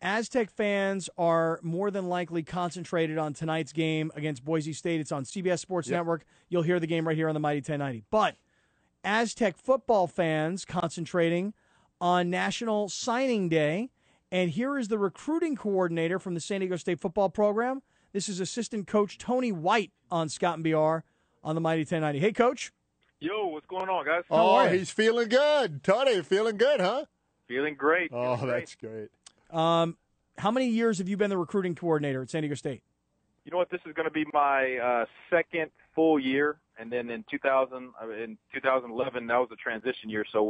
Aztec fans are more than likely concentrated on tonight's game against Boise State. It's on CBS Sports Network. You'll hear the game right here on the Mighty 1090. But Aztec football fans concentrating on National Signing Day. And here is the recruiting coordinator from the San Diego State football program. This is assistant coach Tony White on Scott and BR on the Mighty 1090. Hey, Coach. Yo, what's going on, guys? Oh, he's feeling good. Tony, feeling good, huh? Feeling great. That's great. How many years have you been the recruiting coordinator at San Diego State? You know what? This is going to be my second full year, and then in 2011, that was a transition year. So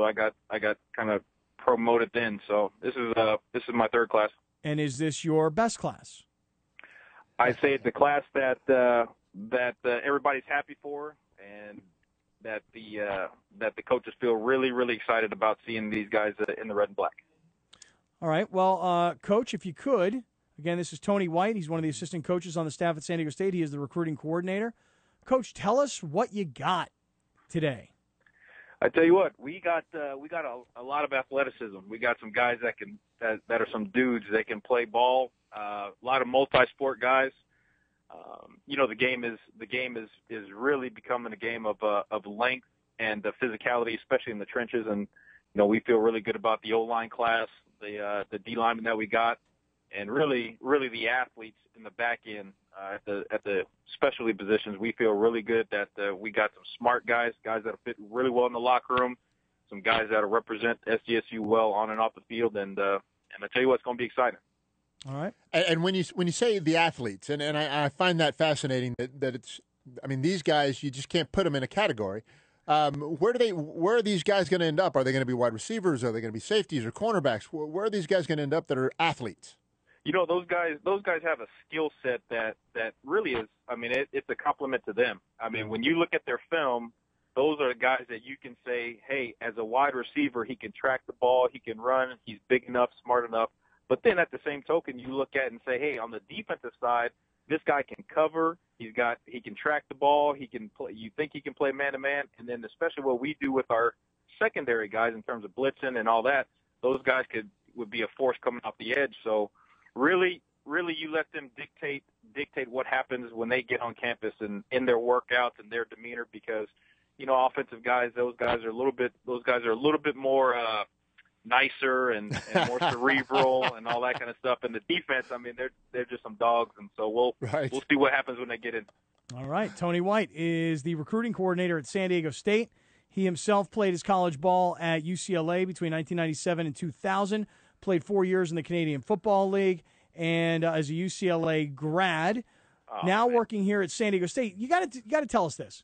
I got kind of promoted then. So this is my third class. And is this your best class? I say it's a class that everybody's happy for, and that the coaches feel really, really excited about seeing these guys in the red and black. All right. Well, Coach, if you could, again, this is Tony White. He's one of the assistant coaches on the staff at San Diego State. He is the recruiting coordinator. Coach, tell us what you got today. I tell you what, we got a lot of athleticism. We got some guys that are some dudes that can play ball. A lot of multi-sport guys. The game is really becoming a game of length and physicality, especially in the trenches. And we feel really good about the O-line class, the D linemen that we got, and really the athletes in the back end at the specialty positions. We feel really good that we got some smart guys that'll fit really well in the locker room, some guys that'll represent Sdsu well on and off the field, and I tell you what, it's going to be exciting. All right. And when you say the athletes, and I find that fascinating that it's, I mean, these guys, you just can't put them in a category. Where are these guys going to end up? Are they going to be wide receivers? Are they going to be safeties or cornerbacks? Where are these guys going to end up that are athletes? Those guys have a skill set that really is, I mean, it's a compliment to them. I mean, when you look at their film, those are the guys that you can say, hey, as a wide receiver, he can track the ball, he can run, he's big enough, smart enough. But then at the same token, you look at it and say, hey, on the defensive side, this guy can cover, he can track the ball, he can play, you think he can play man-to-man, and then especially what we do with our secondary guys in terms of blitzing and all that, those guys would be a force coming off the edge. So really you let them dictate what happens when they get on campus and in their workouts and their demeanor, because offensive guys, those guys are a little bit more nicer and more cerebral and all that kind of stuff. And the defense, I mean, they're just some dogs, and so we'll see what happens when they get in. All right, Tony White is the recruiting coordinator at San Diego State. He himself played his college ball at UCLA between 1997 and 2000. Played 4 years in the Canadian Football League, and as a UCLA grad, working here at San Diego State. You got to tell us this.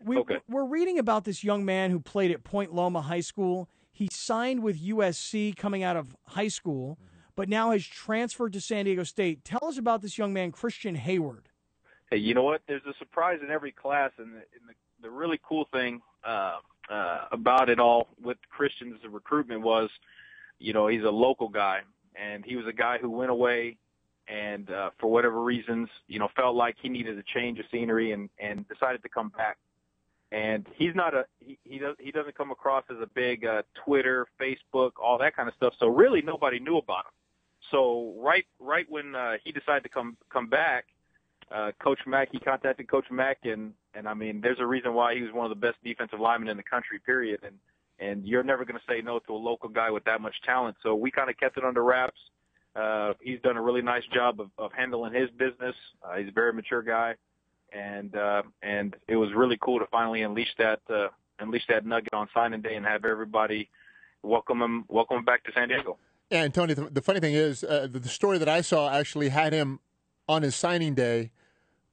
We're reading about this young man who played at Point Loma High School. He signed with USC coming out of high school, but now has transferred to San Diego State. Tell us about this young man, Christian Hayward. Hey, you know what? There's a surprise in every class, and the really cool thing about it all with Christian's recruitment was, he's a local guy, and he was a guy who went away and for whatever reasons, felt like he needed a change of scenery and decided to come back. And he's not he doesn't come across as a big Twitter, Facebook, all that kind of stuff. So really nobody knew about him. So right when he decided to come back, Coach Mack, he contacted Coach Mack, and I mean, there's a reason why he was one of the best defensive linemen in the country, period. And you're never going to say no to a local guy with that much talent. So we kind of kept it under wraps. He's done a really nice job of handling his business. He's a very mature guy. And it was really cool to finally unleash that nugget on signing day and have everybody welcome him back to San Diego. Yeah, and Tony, the funny thing is, the story that I saw actually had him on his signing day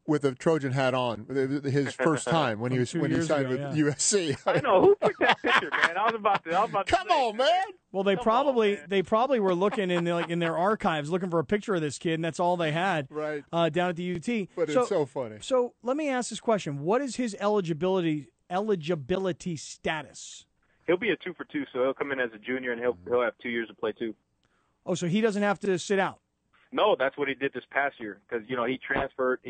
with a Trojan hat on, his first time when he signed with USC. I know, who took that picture, man. I was about to Come on, man. Well, they probably were looking in their archives looking for a picture of this kid, and that's all they had. Right. Down at the UT. But it's so funny. So let me ask this question: what is his eligibility status? He'll be a 2 for 2, so he'll come in as a junior and he'll have 2 years to play too. Oh, so he doesn't have to sit out. No, that's what he did this past year because he transferred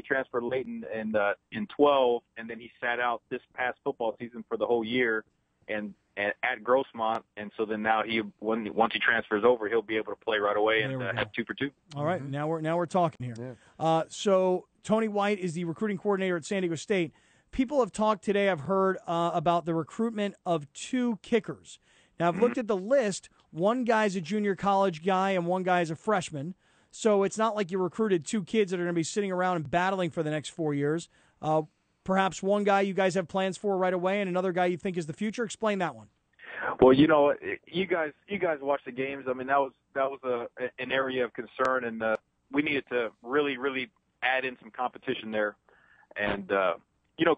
late in 12, and then he sat out this past football season for the whole year, and at Grossmont, and so then now once he transfers over, he'll be able to play right away and have 2 for 2. All right, now we're talking here. Yeah. So Tony White is the recruiting coordinator at San Diego State. People have talked today, I've heard, about the recruitment of 2 kickers. Now, I've looked at the list. One guy's a junior college guy and one guy's a freshman. So it's not like you recruited 2 kids that are going to be sitting around and battling for the next 4 years. Perhaps one guy you guys have plans for right away and another guy you think is the future. Explain that one. Well, you guys watch the games. I mean, that was an area of concern, and we needed to really, really add in some competition there. And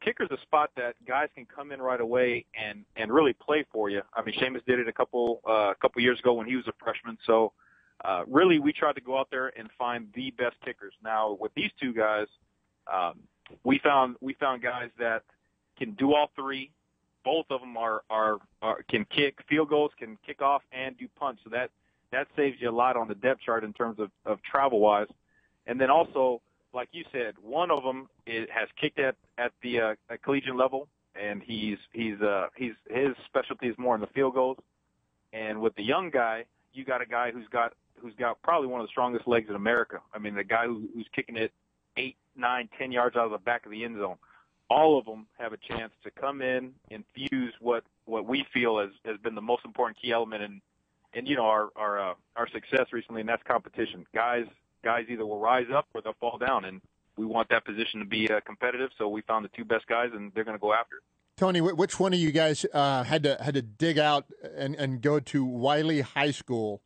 kicker's a spot that guys can come in right away and really play for you. I mean, Seamus did it a couple years ago when he was a freshman. So really, we tried to go out there and find the best kickers. Now, with these 2 guys, we found guys that can do all 3. Both of them can kick field goals, can kick off, and do punch. So that saves you a lot on the depth chart in terms of travel wise. And then also, like you said, one of them has kicked at the collegiate level, and his specialty is more in the field goals. And with the young guy, you got a guy who's got probably one of the strongest legs in America. I mean, the guy who's kicking it 8, 9, 10 yards out of the back of the end zone. All of them have a chance to come in and fuse what we feel has been the most important key element in our success recently, and that's competition. Guys either will rise up or they'll fall down, and we want that position to be competitive. So we found the 2 best guys, and they're going to go after it. Tony, which one of you guys had to dig out and go to Wiley High School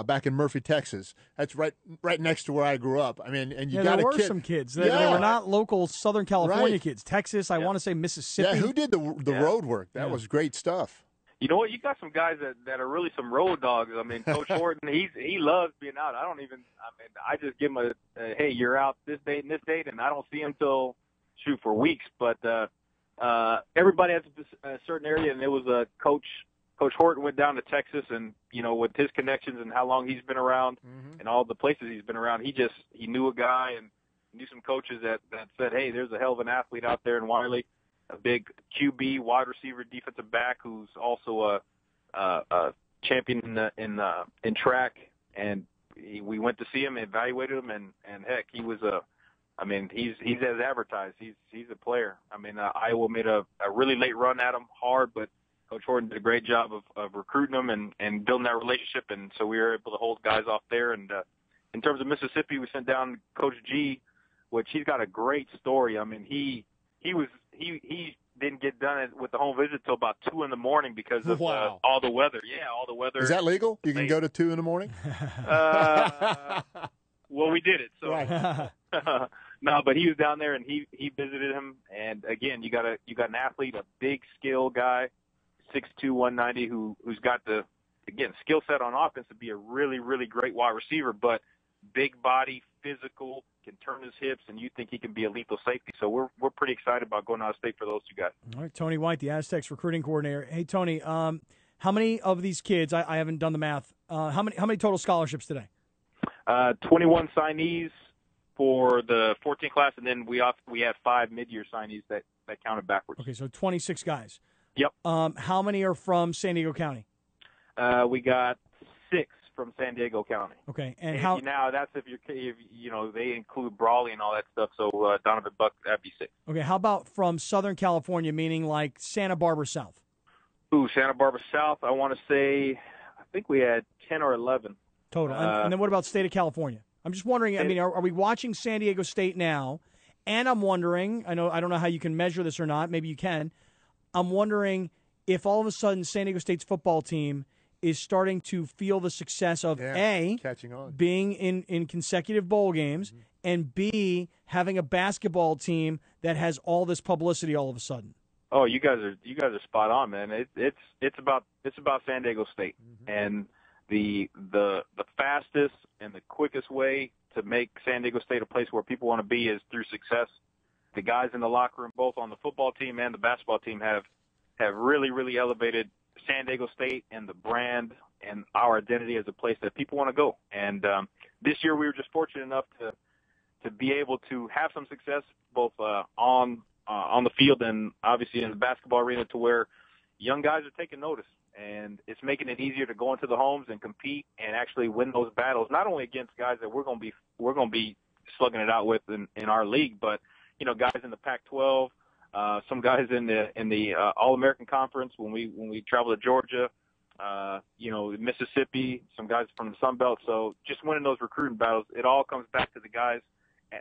back in Murphy, Texas? That's right next to where I grew up. I mean, and you got there a were kid. some kids. They were not local Southern California Right. kids. Texas, I want to say Mississippi. Yeah, who did the road work? That was great stuff. You know what? You got some guys that are really some road dogs. I mean, Coach Horton, he loves being out. I just give him hey, you're out this date and this date, and I don't see him till for weeks. But everybody has a certain area, and it was Coach Horton went down to Texas, and with his connections and how long he's been around and all the places he's been around, he knew a guy and knew some coaches that said, hey, there's a hell of an athlete out there in Wiley. A big QB, wide receiver, defensive back, who's also a champion in track. And we went to see him, evaluated him, and heck, he was he's as advertised. He's a player. I mean, Iowa made a really late run at him, hard, but Coach Horton did a great job of recruiting them and building that relationship, and so we were able to hold guys off there. And in terms of Mississippi, we sent down Coach G, which he's got a great story. I mean, he didn't get done with the home visit till about 2 a.m. because of all the weather. Yeah, all the weather. Is that legal? You can go to 2 a.m? Well, we did it. So right. no, but he was down there and he visited him. And again, you got an athlete, a big skill guy, 6'2", 190, who's got the skill set on offense to be a really, really great wide receiver, but big body, physical, can turn his hips, and you think he can be a lethal safety. So we're pretty excited about going out of state for those 2 guys. All right, Tony White, the Aztecs recruiting coordinator. Hey, Tony, how many of these kids? I haven't done the math. How many total scholarships today? 21 signees for the 14 class, and then we had 5 mid-year signees that counted backwards. Okay, so 26 guys. Yep. How many are from San Diego County? We got 6 from San Diego County. Okay, and how? Now that's if they include Brawley and all that stuff. So Donovan Buck, that'd be 6. Okay, how about from Southern California, meaning like Santa Barbara South? Ooh, Santa Barbara South. I want to say, I think we had 10 or 11 total. And then what about state of California? I'm just wondering. I mean, are we watching San Diego State now? And I'm wondering. I don't know how you can measure this or not. Maybe you can. I'm wondering if all of a sudden San Diego State's football team is starting to feel the success of catching on, being in consecutive bowl games, and B, having a basketball team that has all this publicity all of a sudden. Oh, you guys are spot on, man. It's about San Diego State, and the fastest and the quickest way to make San Diego State a place where people want to be is through success. The guys in the locker room, both on the football team and the basketball team, have really, really elevated San Diego State and the brand and our identity as a place that people want to go. And this year we were just fortunate enough to be able to have some success both on the field and obviously in the basketball arena, to where young guys are taking notice, and it's making it easier to go into the homes and compete and actually win those battles, not only against guys that we're going to be slugging it out with in our league, but guys in the Pac-12, some guys in the All-American Conference when we travel to Georgia, Mississippi, some guys from the Sun Belt. So just winning those recruiting battles, it all comes back to the guys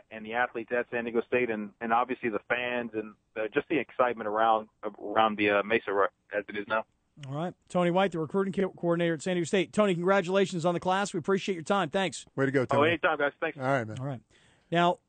and the athletes at San Diego State, and obviously the fans and just the excitement around the Mesa as it is now. All right. Tony White, the recruiting coordinator at San Diego State. Tony, congratulations on the class. We appreciate your time. Thanks. Way to go, Tony. Oh, anytime, guys. Thanks. All right, man. All right. Now,